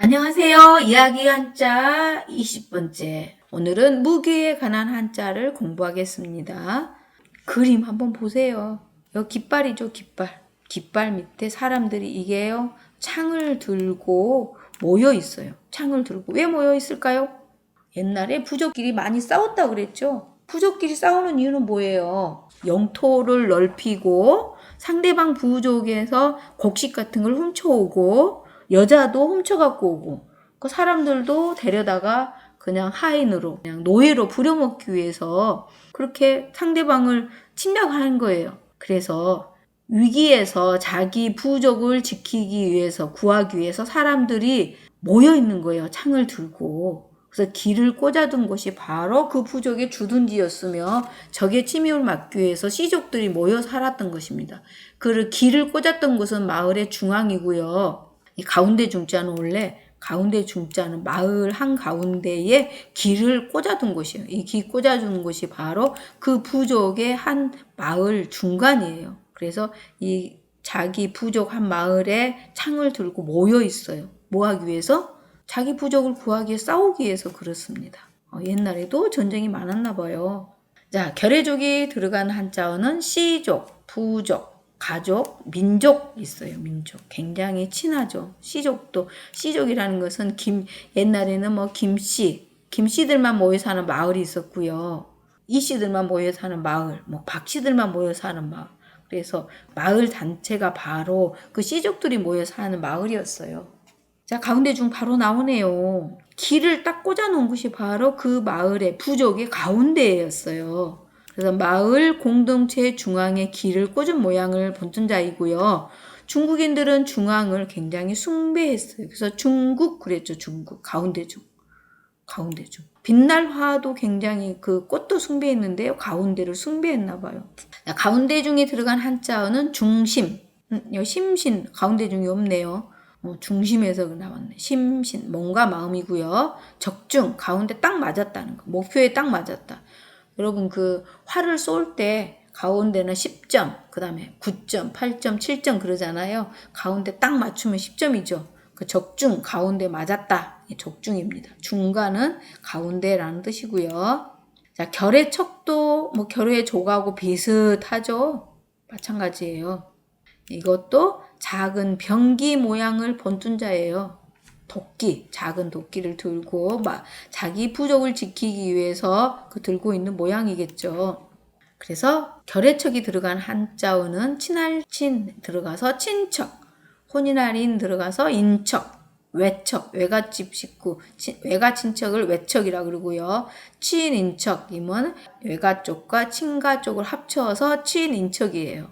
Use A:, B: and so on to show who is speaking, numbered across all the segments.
A: 안녕하세요. 이야기 한자 20번째. 오늘은 무기에 관한 한자를 공부하겠습니다. 그림 한번 보세요. 여기 깃발이죠, 깃발. 깃발 밑에 사람들이 이게요, 창을 들고 모여 있어요. 창을 들고. 왜 모여 있을까요? 옛날에 부족끼리 많이 싸웠다고 그랬죠? 부족끼리 싸우는 이유는 뭐예요? 영토를 넓히고 상대방 부족에서 곡식 같은 걸 훔쳐오고 여자도 훔쳐갖고 오고 그 사람들도 데려다가 그냥 하인으로 그냥 노예로 부려먹기 위해서 그렇게 상대방을 침략하는 거예요. 그래서 위기에서 자기 부족을 지키기 위해서 구하기 위해서 사람들이 모여 있는 거예요. 창을 들고. 그래서 길을 꽂아둔 곳이 바로 그 부족의 주둔지였으며 적의 침입을 막기 위해서 씨족들이 모여 살았던 것입니다. 그 길을 꽂았던 곳은 마을의 중앙이고요. 이 가운데 중자는 원래 가운데 중자는 마을 한가운데에 길을 꽂아둔 곳이에요. 이 길 꽂아둔 곳이 바로 그 부족의 한 마을 중간이에요. 그래서 이 자기 부족 한 마을에 창을 들고 모여 있어요. 뭐 하기 위해서? 자기 부족을 구하기 위해 싸우기 위해서 그렇습니다. 옛날에도 전쟁이 많았나 봐요. 자, 결의족이 들어간 한자어는 씨족, 부족, 가족, 민족 있어요. 민족. 굉장히 친하죠. 씨족도. 씨족이라는 것은 옛날에는 뭐 김씨들만 모여 사는 마을이 있었고요. 이씨들만 모여 사는 마을, 뭐 박씨들만 모여 사는 마을. 그래서 마을 단체가 바로 그 씨족들이 모여 사는 마을이었어요. 자, 가운데 중 바로 나오네요. 길을 딱 꽂아놓은 곳이 바로 그 마을의 부족의 가운데였어요. 그래서 마을 공동체 중앙에 길을 꽂은 모양을 본전자이고요. 중국인들은 중앙을 굉장히 숭배했어요. 그래서 중국 그랬죠. 중국. 가운데중. 빛날 화도 굉장히 그 꽃도 숭배했는데요. 가운데를 숭배했나 봐요. 자, 가운데 중에 들어간 한자어는 중심. 심신. 가운데 중이 없네요. 중심에서 나왔네. 심신, 몸과 마음이고요. 적중, 가운데 딱 맞았다는 거. 목표에 딱 맞았다. 여러분 그 활을 쏠 때 가운데는 10점, 그 다음에 9점, 8점, 7점 그러잖아요. 가운데 딱 맞추면 10점이죠. 그 적중, 가운데 맞았다. 적중입니다. 중간은 가운데라는 뜻이고요. 자, 결의 척도 뭐 결의 조하고 비슷하죠. 마찬가지예요. 이것도 작은 병기 모양을 본뜬 자예요. 도끼, 작은 도끼를 들고 자기 부족을 지키기 위해서 그 들고 있는 모양이겠죠. 그래서 결의척이 들어간 한자어는 친할친 들어가서 친척, 혼인할인 들어가서 인척, 외척, 외갓집 식구, 외가 친척을 외척이라 그러고요. 친인척이면 외가 쪽과 친가 쪽을 합쳐서 친인척이에요.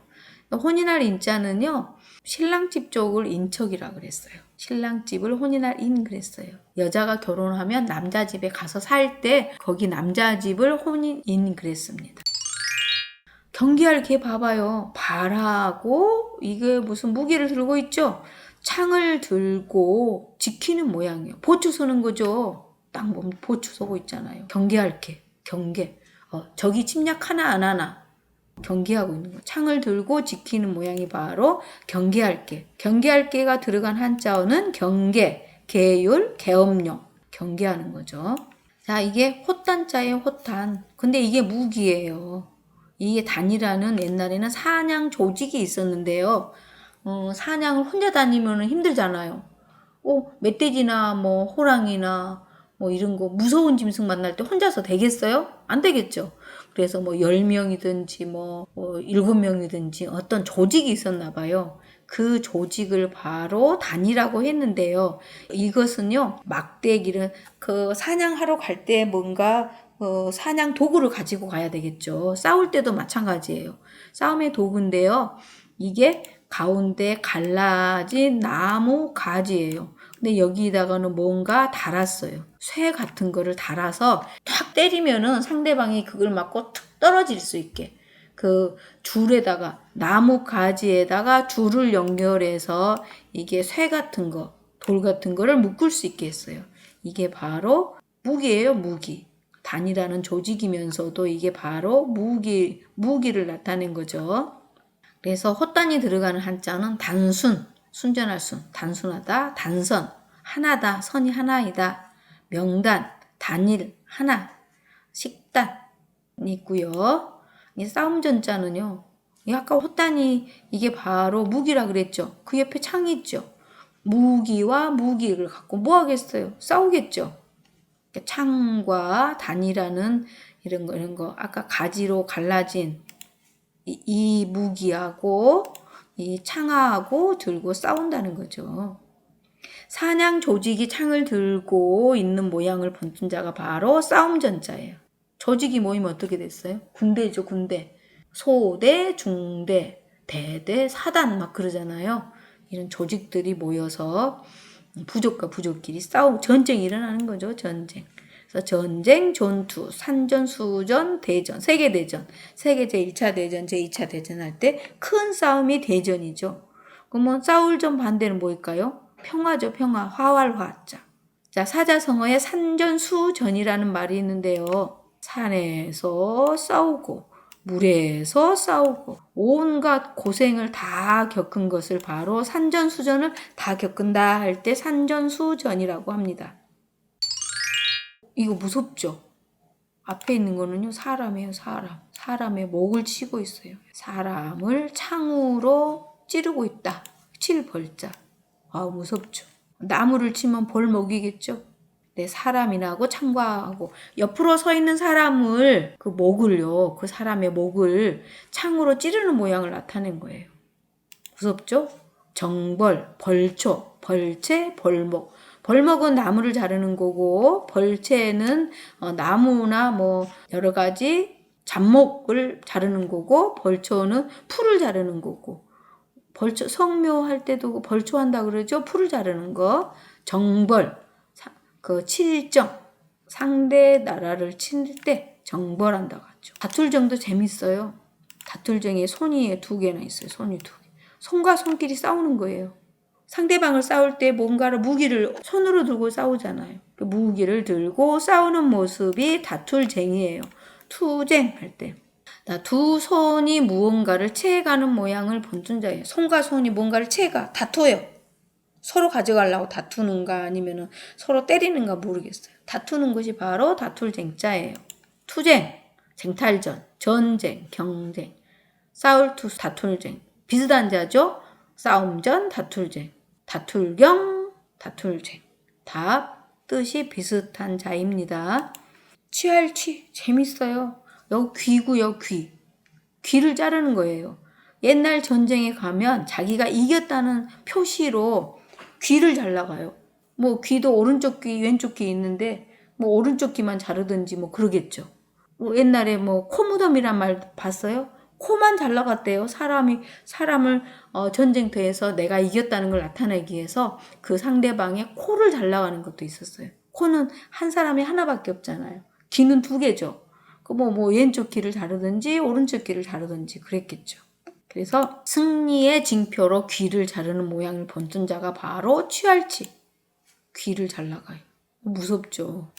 A: 혼인할 인자는요. 신랑집 쪽을 인척이라 그랬어요. 신랑집을 혼인할 인 그랬어요. 여자가 결혼하면 남자 집에 가서 살 때 거기 남자 집을 혼인인 그랬습니다. 경계할 개 봐봐요. 발하고 이게 무슨 무기를 들고 있죠? 창을 들고 지키는 모양이에요. 보초 서는 거죠. 딱 보면 보초 서고 있잖아요. 경계할 개. 경계. 적이 침략하나 안 하나. 경계하고 있는 거. 창을 들고 지키는 모양이 바로 경계할게. 경계할게가 들어간 한자어는 경계, 계율, 계엄령. 경계하는 거죠. 자, 이게 호탄자예요, 호탄. 근데 이게 무기예요. 이게 단이라는 옛날에는 사냥 조직이 있었는데요. 사냥을 혼자 다니면 힘들잖아요. 멧돼지나 뭐 호랑이나 뭐 이런 거 무서운 짐승 만날 때 혼자서 되겠어요? 안 되겠죠. 그래서 뭐 10명이든지 뭐 7명이든지 어떤 조직이 있었나 봐요. 그 조직을 바로 단이라고 했는데요. 이것은요, 막대기를 그 사냥하러 갈 때 뭔가 사냥 도구를 가지고 가야 되겠죠. 싸울 때도 마찬가지예요. 싸움의 도구인데요. 이게 가운데 갈라진 나무 가지예요. 근데 여기다가는 뭔가 달았어요. 쇠 같은 거를 달아서 탁 때리면은 상대방이 그걸 맞고 툭 떨어질 수 있게. 그 줄에다가, 나무 가지에다가 줄을 연결해서 이게 쇠 같은 거, 돌 같은 거를 묶을 수 있게 했어요. 이게 바로 무기예요, 무기. 단이라는 조직이면서도 이게 바로 무기를 나타낸 거죠. 그래서 헛단이 들어가는 한자는 단순, 순전할 순, 단순하다, 단선, 하나다, 선이 하나이다. 명단, 단일, 하나, 식단 있고요. 이 싸움전자는요. 이 아까 호단이 이게 바로 무기라 그랬죠. 그 옆에 창이 있죠. 무기와 무기를 갖고 뭐 하겠어요? 싸우겠죠. 창과 단이라는 이런 거 아까 가지로 갈라진 이 무기하고 이 창하고 들고 싸운다는 거죠. 사냥 조직이 창을 들고 있는 모양을 본 자가 바로 싸움전자예요. 조직이 모이면 어떻게 됐어요? 군대죠, 군대. 소대, 중대, 대대, 사단 막 그러잖아요. 이런 조직들이 모여서 부족과 부족끼리 전쟁이 일어나는 거죠, 전쟁. 그래서 전쟁, 전투, 산전, 수전, 대전, 세계대전. 세계 제1차 대전, 제2차 대전 할 때 큰 싸움이 대전이죠. 그러면 싸울 전 반대는 뭘까요? 평화죠, 평화. 화활화자. 자, 사자성어에 산전수전이라는 말이 있는데요. 산에서 싸우고 물에서 싸우고 온갖 고생을 다 겪은 것을 바로 산전수전을 다 겪은다 할 때 산전수전이라고 합니다. 이거 무섭죠? 앞에 있는 거는요, 사람이에요, 사람. 사람의 목을 치고 있어요. 사람을 창으로 찌르고 있다. 칠 벌자. 아우, 무섭죠? 나무를 치면 벌목이겠죠? 네, 사람이라고 창과하고 옆으로 서 있는 사람을 그 목을요, 그 사람의 목을 창으로 찌르는 모양을 나타낸 거예요. 무섭죠? 정벌, 벌초, 벌채, 벌목. 벌목은 나무를 자르는 거고 벌채는 나무나 뭐 여러 가지 잡목을 자르는 거고 벌초는 풀을 자르는 거고 벌초 성묘할 때도 벌초한다 그러죠. 풀을 자르는 거. 정벌, 그 칠정, 상대 나라를 칠 때 정벌한다고 하죠. 다툴정도 재밌어요. 다툴정에 손이 2개나 있어요. 손이 2개. 손과 손끼리 싸우는 거예요. 상대방을 싸울 때 뭔가를 무기를 손으로 들고 싸우잖아요. 그 무기를 들고 싸우는 모습이 다툴쟁이에요. 투쟁 할 때. 두 손이 무언가를 채가는 모양을 본尊자예요. 손과 손이 뭔가를 채가 다투어요. 서로 가져가려고 다투는가 아니면 서로 때리는가 모르겠어요. 다투는 것이 바로 다툴쟁자예요. 투쟁, 쟁탈전, 전쟁, 경쟁, 싸울투, 다툴쟁. 비슷한 자죠? 싸움전, 다툴쟁, 다툴경, 다툴쟁. 다 뜻이 비슷한 자입니다. 취할취, 재밌어요. 여기 귀고요, 귀. 귀를 자르는 거예요. 옛날 전쟁에 가면 자기가 이겼다는 표시로 귀를 잘라가요. 뭐 귀도 오른쪽 귀, 왼쪽 귀 있는데 뭐 오른쪽 귀만 자르든지 뭐 그러겠죠. 뭐 옛날에 뭐 코무덤이란 말 봤어요? 코만 잘라갔대요. 사람을 전쟁터에서 내가 이겼다는 걸 나타내기 위해서 그 상대방의 코를 잘라가는 것도 있었어요. 코는 한 사람이 하나밖에 없잖아요. 귀는 2개죠. 뭐 왼쪽 귀를 자르든지 오른쪽 귀를 자르든지 그랬겠죠. 그래서 승리의 징표로 귀를 자르는 모양을 본尊자가 바로 취할취. 귀를 잘라가요. 무섭죠.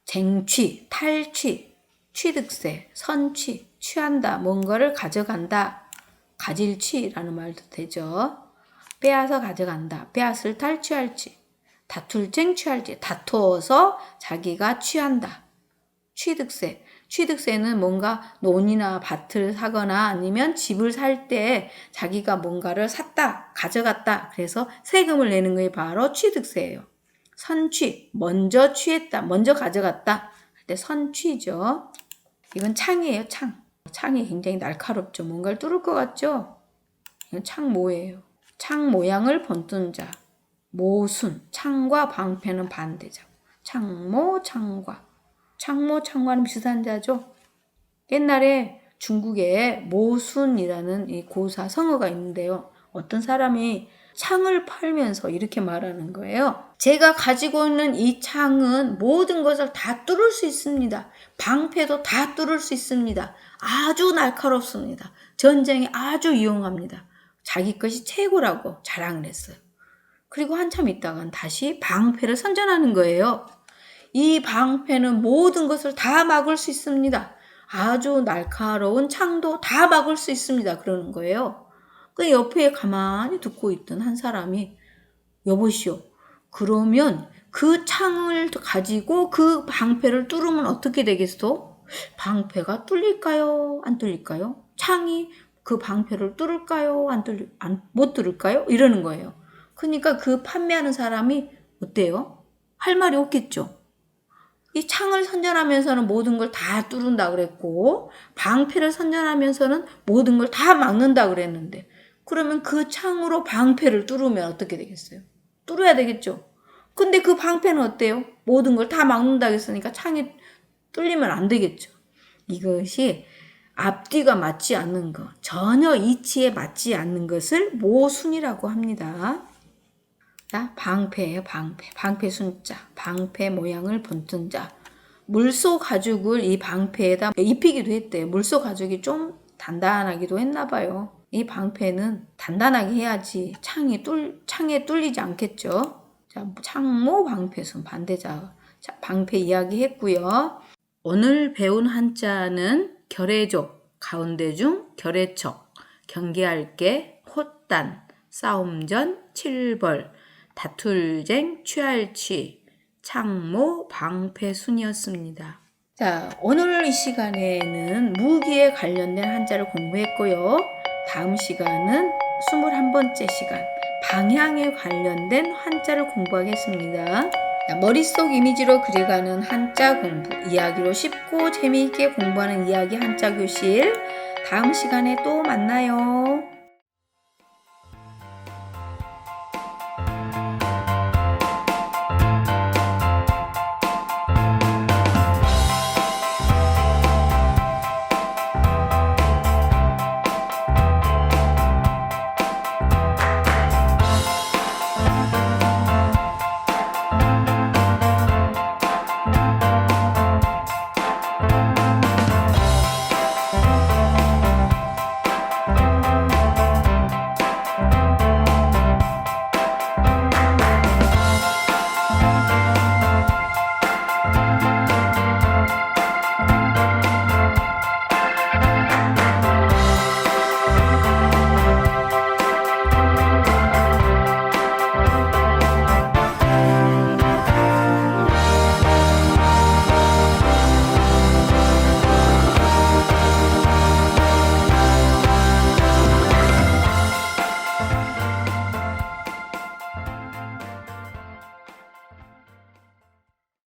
A: 쟁취, 탈취, 취득세, 선취, 취한다, 뭔가를 가져간다. 가질취라는 말도 되죠. 빼앗아 가져간다. 빼앗을 탈취할취. 다툴쟁 취할취. 다투어서 자기가 취한다. 취득세. 취득세는 뭔가 논이나 밭을 사거나 아니면 집을 살 때 자기가 뭔가를 샀다, 가져갔다. 그래서 세금을 내는 게 바로 취득세예요. 선취, 먼저 취했다, 먼저 가져갔다. 할 때 선취죠. 이건 창이에요, 창. 창이 굉장히 날카롭죠. 뭔가를 뚫을 것 같죠? 이건 창모예요. 창 모양을 본뜬자. 모순, 창과 방패는 반대자. 창모, 창과. 창모, 창과는 비슷한 자죠. 옛날에 중국에 모순이라는 이 고사 성어가 있는데요. 어떤 사람이 창을 팔면서 이렇게 말하는 거예요. 제가 가지고 있는 이 창은 모든 것을 다 뚫을 수 있습니다. 방패도 다 뚫을 수 있습니다. 아주 날카롭습니다. 전쟁에 아주 유용합니다. 자기 것이 최고라고 자랑을 했어요. 그리고 한참 있다간 다시 방패를 선전하는 거예요. 이 방패는 모든 것을 다 막을 수 있습니다. 아주 날카로운 창도 다 막을 수 있습니다. 그러는 거예요. 그 옆에 가만히 듣고 있던 한 사람이 여보시오. 그러면 그 창을 가지고 그 방패를 뚫으면 어떻게 되겠어? 방패가 뚫릴까요? 안 뚫릴까요? 창이 그 방패를 뚫을까요? 못 뚫을까요? 이러는 거예요. 그러니까 그 판매하는 사람이 어때요? 할 말이 없겠죠. 이 창을 선전하면서는 모든 걸 다 뚫는다 그랬고 방패를 선전하면서는 모든 걸 다 막는다 그랬는데 그러면 그 창으로 방패를 뚫으면 어떻게 되겠어요? 뚫어야 되겠죠. 근데 그 방패는 어때요? 모든 걸 다 막는다 했으니까 창이 뚫리면 안 되겠죠. 이것이 앞뒤가 맞지 않는 것, 전혀 이치에 맞지 않는 것을 모순이라고 합니다. 방패예요, 방패. 방패 순자, 방패 모양을 본뜬 자. 물소 가죽을 이 방패에다 입히기도 했대요. 물소 가죽이 좀 단단하기도 했나 봐요. 이 방패는 단단하게 해야지 창에 뚫리지 않겠죠. 자, 창모 방패순 반대자. 자, 방패 이야기 했고요. 오늘 배운 한자는 결의족, 가운데 중 결의척, 경계할게, 혼단, 싸움전, 칠벌, 다툴쟁, 취할취, 창모, 방패순이었습니다. 자, 오늘 이 시간에는 무기에 관련된 한자를 공부했고요. 다음 시간은 21번째 시간, 방향에 관련된 한자를 공부하겠습니다. 자, 머릿속 이미지로 그려가는 한자 공부, 이야기로 쉽고 재미있게 공부하는 이야기 한자 교실. 다음 시간에 또 만나요.